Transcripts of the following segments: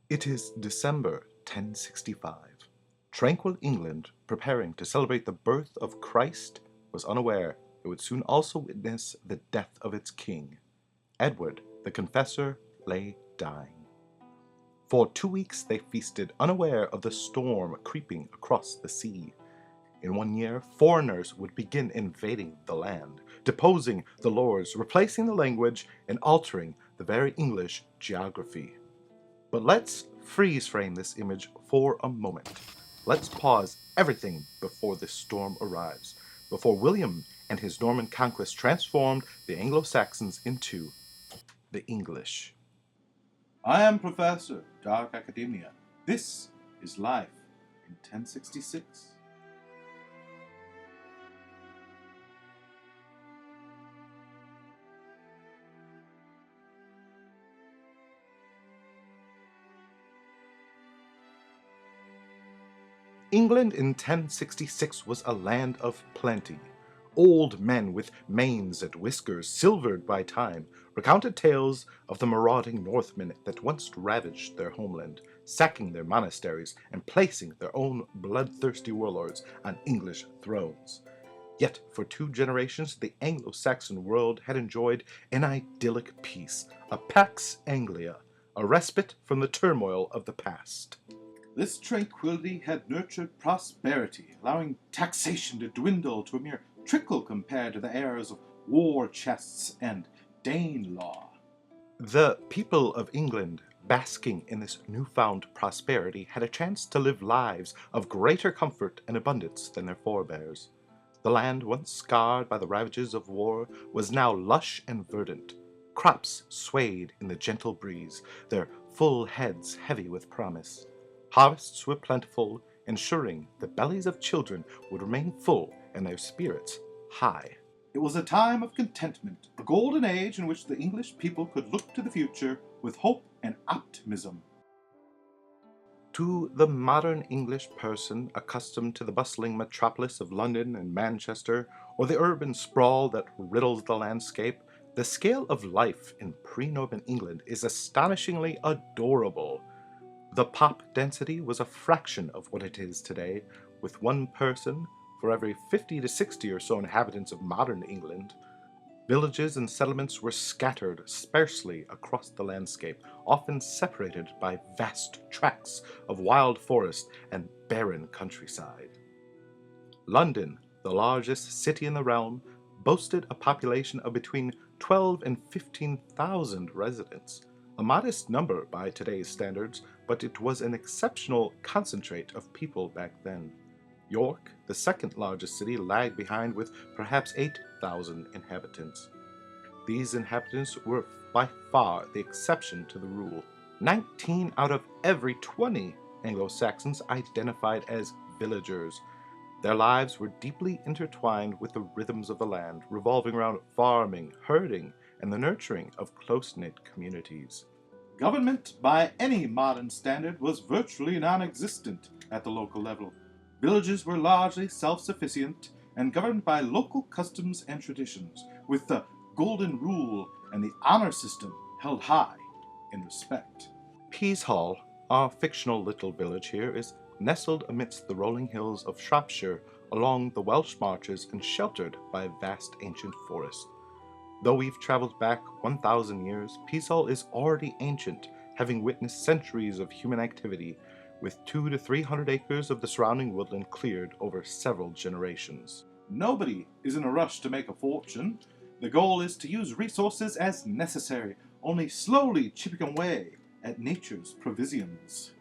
It is December 1065. Tranquil England, preparing to celebrate the birth of Christ, was unaware it would soon also witness the death of its king. Edward, the Confessor, lay dying. For 2 weeks they feasted, unaware of the storm creeping across the sea. In 1 year, foreigners would begin invading the land, deposing the lords, replacing the language, and altering the very English geography. But let's freeze frame this image for a moment. Let's pause everything before this storm arrives, before William and his Norman Conquest transformed the Anglo-Saxons into the English. I am Professor, Dark Academia. This is Life in 1066. England in 1066 was a land of plenty. Old men with manes and whiskers, silvered by time, recounted tales of the marauding Northmen that once ravaged their homeland, sacking their monasteries and placing their own bloodthirsty warlords on English thrones. Yet for 2 generations the Anglo-Saxon world had enjoyed an idyllic peace, a pax Anglia, a respite from the turmoil of the past. This tranquility had nurtured prosperity, allowing taxation to dwindle to a mere trickle compared to the errors of war chests and Danelaw. The people of England, basking in this newfound prosperity, had a chance to live lives of greater comfort and abundance than their forebears. The land, once scarred by the ravages of war, was now lush and verdant. Crops swayed in the gentle breeze, their full heads heavy with promise. Harvests were plentiful, ensuring the bellies of children would remain full and their spirits high. It was a time of contentment, a golden age in which the English people could look to the future with hope and optimism. To the modern English person accustomed to the bustling metropolis of London and Manchester, or the urban sprawl that riddles the landscape, the scale of life in pre-Norman England is astonishingly adorable. The pop density was a fraction of what it is today, with one person for every 50 to 60 or so inhabitants of modern England. Villages and settlements were scattered sparsely across the landscape, often separated by vast tracts of wild forest and barren countryside. London, the largest city in the realm, boasted a population of between 12 and 15,000 residents, a modest number by today's standards, but it was an exceptional concentrate of people back then. York, the second largest city, lagged behind with perhaps 8,000 inhabitants. These inhabitants were by far the exception to the rule. 19 out of every 20 Anglo-Saxons identified as villagers. Their lives were deeply intertwined with the rhythms of the land, revolving around farming, herding, and the nurturing of close-knit communities. Government, by any modern standard, was virtually non-existent at the local level. Villages were largely self-sufficient and governed by local customs and traditions, with the golden rule and the honor system held high in respect. Peashall, our fictional little village here, is nestled amidst the rolling hills of Shropshire along the Welsh marches and sheltered by a vast ancient forest. Though we've traveled back 1,000 years, Peashall is already ancient, having witnessed centuries of human activity, with 200 to 300 acres of the surrounding woodland cleared over several generations. Nobody is in a rush to make a fortune. The goal is to use resources as necessary, only slowly chipping away at nature's provisions.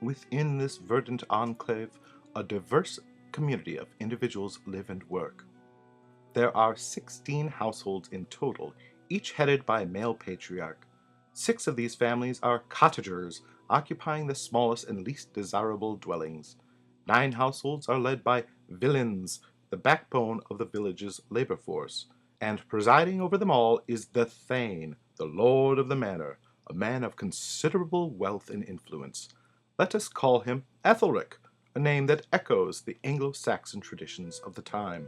Within this verdant enclave, a diverse community of individuals live and work. There are 16 households in total, each headed by a male patriarch. 6 of these families are cottagers, occupying the smallest and least desirable dwellings. 9 households are led by villeins, the backbone of the village's labor force. And presiding over them all is the Thane, the lord of the manor, a man of considerable wealth and influence. Let us call him Ethelric, a name that echoes the Anglo-Saxon traditions of the time.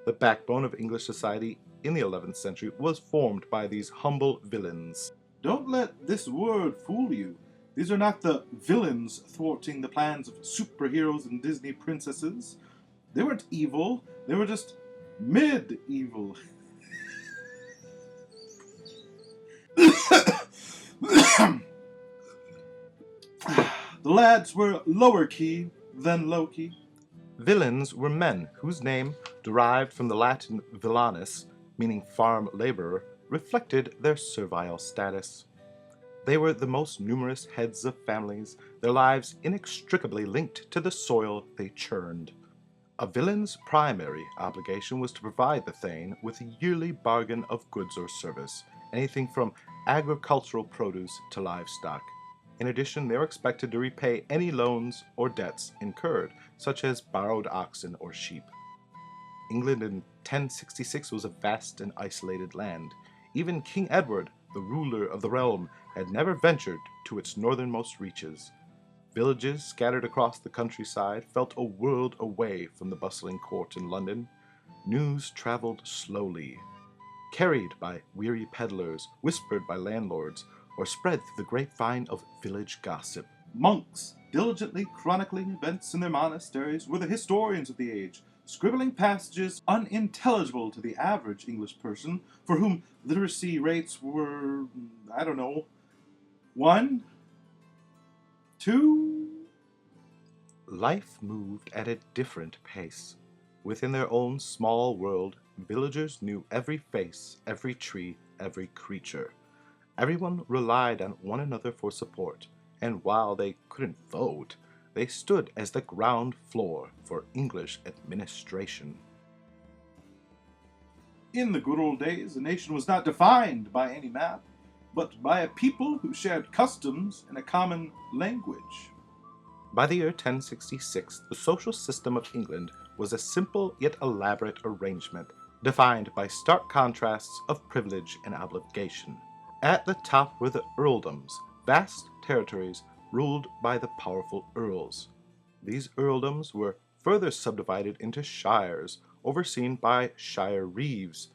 The backbone of English society in the 11th century was formed by these humble villeins. Don't let this word fool you. These are not the villains thwarting the plans of superheroes and Disney princesses. They weren't evil, they were just mid-evil. The lads were lower key than low key. Villeins were men whose name, derived from the Latin villanus, meaning farm laborer, reflected their servile status. They were the most numerous heads of families, their lives inextricably linked to the soil they churned. A villein's primary obligation was to provide the thane with a yearly bargain of goods or service, anything from agricultural produce to livestock. In addition, they were expected to repay any loans or debts incurred, such as borrowed oxen or sheep. England in 1066 was a vast and isolated land. Even King Edward, the ruler of the realm, had never ventured to its northernmost reaches. Villages scattered across the countryside felt a world away from the bustling court in London. News traveled slowly, carried by weary peddlers, whispered by landlords, or spread through the grapevine of village gossip. Monks, diligently chronicling events in their monasteries, were the historians of the age, scribbling passages unintelligible to the average English person, for whom literacy rates were, 1, 2. Life moved at a different pace. Within their own small world, villagers knew every face, every tree, every creature. Everyone relied on one another for support, and while they couldn't vote, they stood as the ground floor for English administration. In the good old days, a nation was not defined by any map, but by a people who shared customs and a common language. By the year 1066, the social system of England was a simple yet elaborate arrangement, defined by stark contrasts of privilege and obligation. At the top were the earldoms, vast territories ruled by the powerful earls. These earldoms were further subdivided into shires, overseen by shire reeves,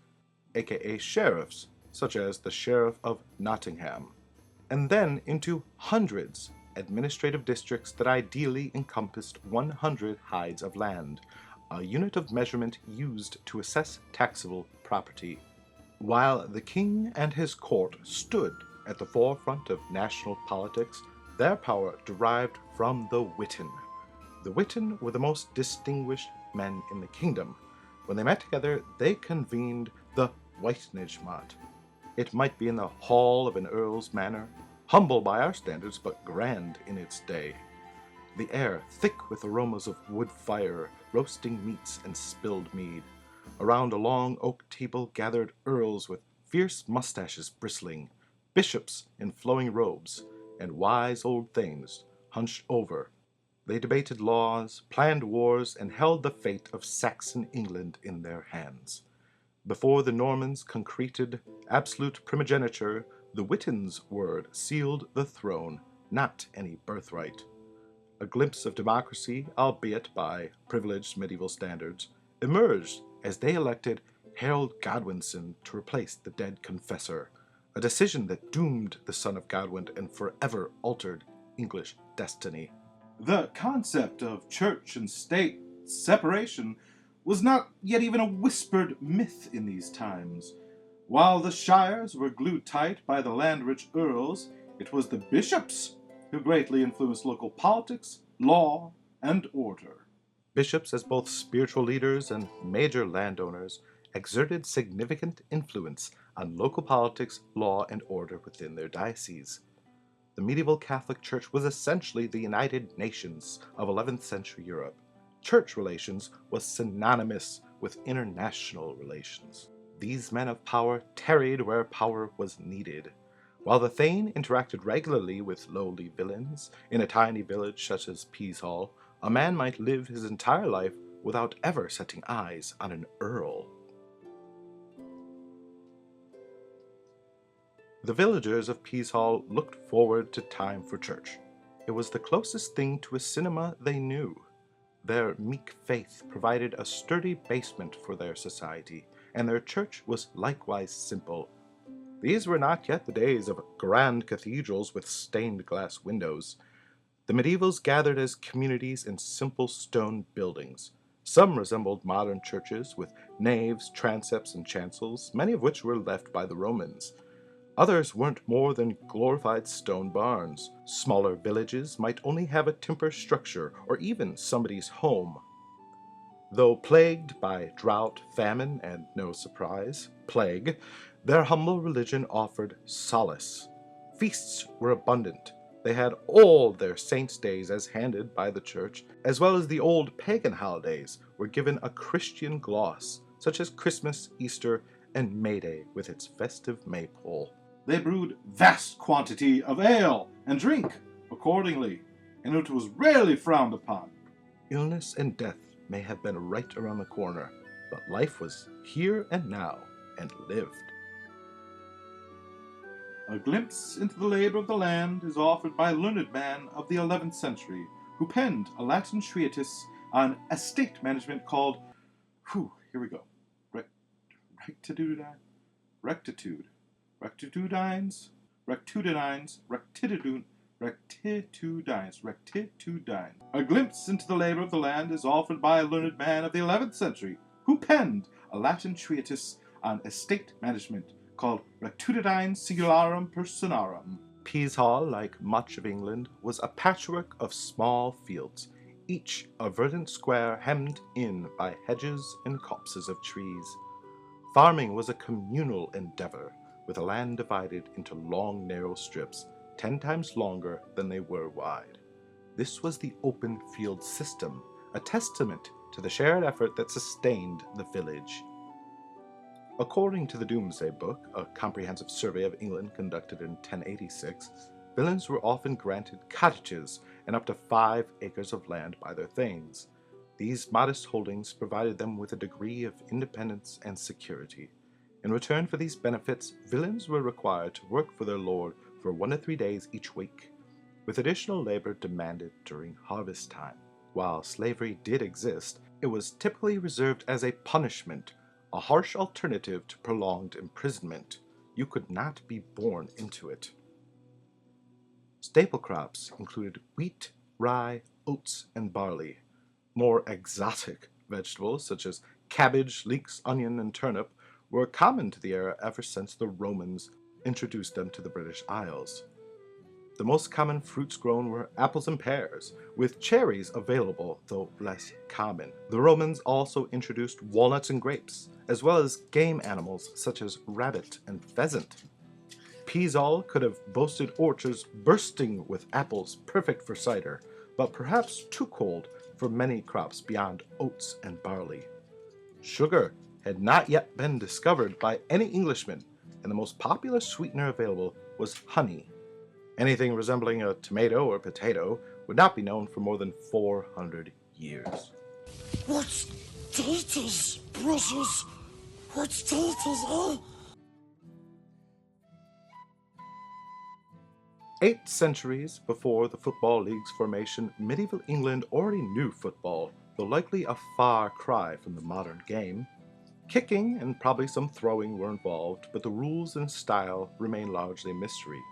aka sheriffs, such as the Sheriff of Nottingham, and then into hundreds, administrative districts that ideally encompassed 100 hides of land, a unit of measurement used to assess taxable property. While the king and his court stood at the forefront of national politics, their power derived from the Witan. The Witan were the most distinguished men in the kingdom. When they met together, they convened the Witanage-mat. It might be in the hall of an earl's manor, humble by our standards but grand in its day. The air thick with aromas of wood fire, roasting meats, and spilled mead. Around a long oak table gathered earls with fierce mustaches bristling, bishops in flowing robes, and wise old thanes hunched over. They debated laws, planned wars, and held the fate of Saxon England in their hands. Before the Normans concreted absolute primogeniture, the Witan's word sealed the throne, not any birthright. A glimpse of democracy, albeit by privileged medieval standards, emerged as they elected Harold Godwinson to replace the dead confessor, a decision that doomed the son of Godwin and forever altered English destiny. The concept of church and state separation was not yet even a whispered myth in these times. While the shires were glued tight by the land-rich earls, it was the bishops who greatly influenced local politics, law, and order. Bishops, as both spiritual leaders and major landowners, exerted significant influence on local politics, law, and order within their dioceses. The medieval Catholic Church was essentially the United Nations of 11th century Europe. Church relations was synonymous with international relations. These men of power tarried where power was needed. While the thane interacted regularly with lowly villeins, in a tiny village such as Peashall, a man might live his entire life without ever setting eyes on an earl. The villagers of Peashall looked forward to time for church. It was the closest thing to a cinema they knew. Their meek faith provided a sturdy basement for their society, and their church was likewise simple. These were not yet the days of grand cathedrals with stained glass windows. The medievals gathered as communities in simple stone buildings. Some resembled modern churches with naves, transepts, and chancels, many of which were left by the Romans. Others weren't more than glorified stone barns. Smaller villages might only have a timber structure or even somebody's home. Though plagued by drought, famine, and no surprise, plague, their humble religion offered solace. Feasts were abundant. They had all their saints' days as handed by the church, as well as the old pagan holidays were given a Christian gloss, such as Christmas, Easter, and May Day with its festive maypole. They brewed vast quantity of ale and drink accordingly, and it was rarely frowned upon. Illness and death may have been right around the corner, but life was here and now, and lived. A glimpse into the labor of the land is offered by a learned man of the 11th century, who penned a Latin treatise on estate management called, rectitudines. A glimpse into the labor of the land is offered by a learned man of the 11th century, who penned a Latin treatise on estate management called Rectitudines Singularum Personarum. Peashall, like much of England, was a patchwork of small fields, each a verdant square hemmed in by hedges and copses of trees. Farming was a communal endeavor, with the land divided into long, narrow strips, 10 times longer than they were wide. This was the open field system, a testament to the shared effort that sustained the village. According to the Domesday Book, a comprehensive survey of England conducted in 1086, villeins were often granted cottages and up to 5 acres of land by their thanes. These modest holdings provided them with a degree of independence and security. In return for these benefits, villeins were required to work for their lord for 1 to 3 days each week, with additional labor demanded during harvest time. While slavery did exist, it was typically reserved as a punishment, a harsh alternative to prolonged imprisonment. You could not be born into it. Staple crops included wheat, rye, oats, and barley. More exotic vegetables, such as cabbage, leeks, onion, and turnip, were common to the area ever since the Romans introduced them to the British Isles. The most common fruits grown were apples and pears, with cherries available, though less common. The Romans also introduced walnuts and grapes, as well as game animals such as rabbit and pheasant. Peashall could have boasted orchards bursting with apples perfect for cider, but perhaps too cold for many crops beyond oats and barley. Sugar had not yet been discovered by any Englishman, and the most popular sweetener available was honey. Anything resembling a tomato or potato would not be known for more than 400 years. What's taters, precious? What's taters, eh? 8 centuries before the Football League's formation, medieval England already knew football, though likely a far cry from the modern game. Kicking and probably some throwing were involved, but the rules and style remain largely a mystery.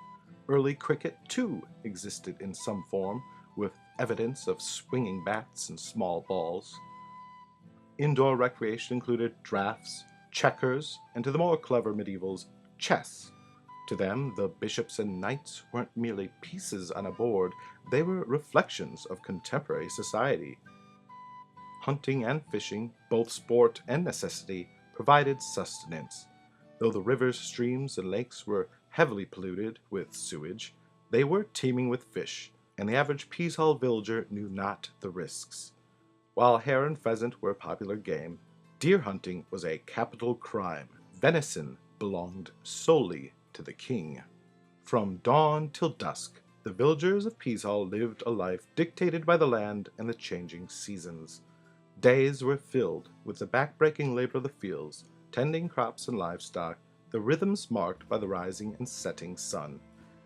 Early cricket, too, existed in some form, with evidence of swinging bats and small balls. Indoor recreation included draughts, checkers, and to the more clever medievals, chess. To them, the bishops and knights weren't merely pieces on a board, they were reflections of contemporary society. Hunting and fishing, both sport and necessity, provided sustenance. Though the rivers, streams, and lakes were heavily polluted with sewage, they were teeming with fish, and the average Peashall villager knew not the risks. While hare and pheasant were popular game, deer hunting was a capital crime. Venison belonged solely to the king. From dawn till dusk, the villagers of Peashall lived a life dictated by the land and the changing seasons. Days were filled with the back-breaking labor of the fields, tending crops and livestock, the rhythms marked by the rising and setting sun.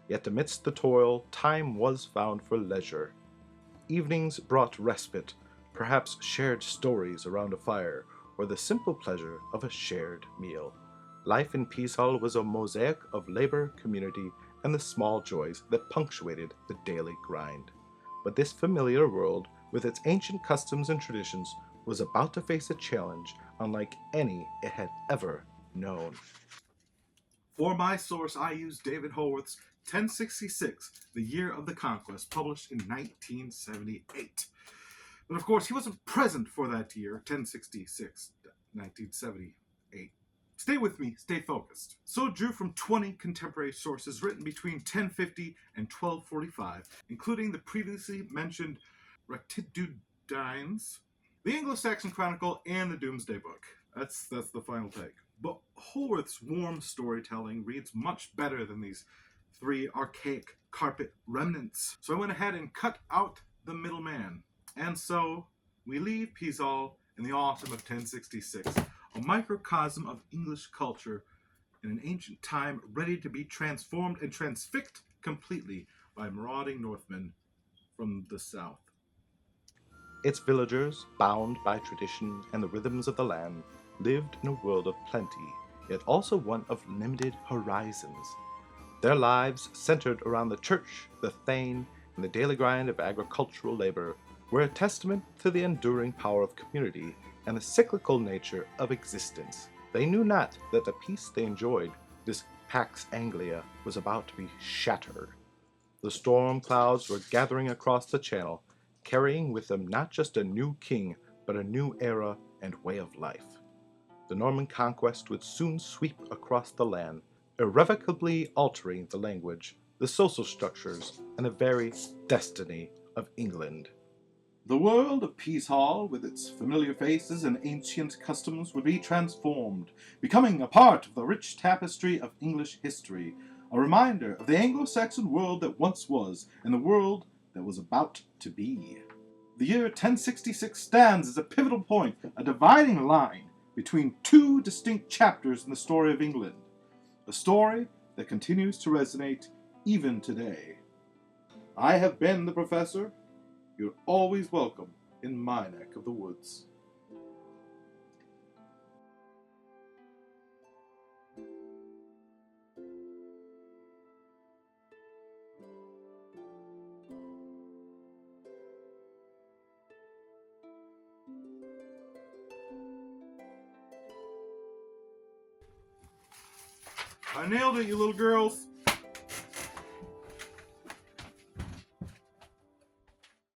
Yet amidst the toil, time was found for leisure. Evenings brought respite, perhaps shared stories around a fire, or the simple pleasure of a shared meal. Life in Peashall was a mosaic of labor, community, and the small joys that punctuated the daily grind. But this familiar world, with its ancient customs and traditions, was about to face a challenge unlike any it had ever known. For my source, I use David Haworth's 1066, The Year of the Conquest, published in 1978. But of course, he wasn't present for that year, 1066, 1978. Stay with me, stay focused. So drew from 20 contemporary sources written between 1050 and 1245, including the previously mentioned Rectitudines, the Anglo-Saxon Chronicle, and the Domesday Book. That's the final take. But Haworth's warm storytelling reads much better than these three archaic carpet remnants. So I went ahead and cut out the middleman. And so we leave Peashall in the autumn of 1066, a microcosm of English culture in an ancient time ready to be transformed and transfixed completely by marauding Northmen from the south. Its villagers, bound by tradition and the rhythms of the land, lived in a world of plenty, yet also one of limited horizons. Their lives, centered around the church, the thane, and the daily grind of agricultural labor, were a testament to the enduring power of community and the cyclical nature of existence. They knew not that the peace they enjoyed, this Pax Anglia, was about to be shattered. The storm clouds were gathering across the channel, carrying with them not just a new king, but a new era and way of life. The Norman Conquest would soon sweep across the land, irrevocably altering the language, the social structures, and the very destiny of England. The world of Peashall, with its familiar faces and ancient customs, would be transformed, becoming a part of the rich tapestry of English history, a reminder of the Anglo-Saxon world that once was, and the world that was about to be. The year 1066 stands as a pivotal point, a dividing line between two distinct chapters in the story of England, a story that continues to resonate even today. I have been the Professor. You're always welcome in my neck of the woods. I nailed it, you little girls.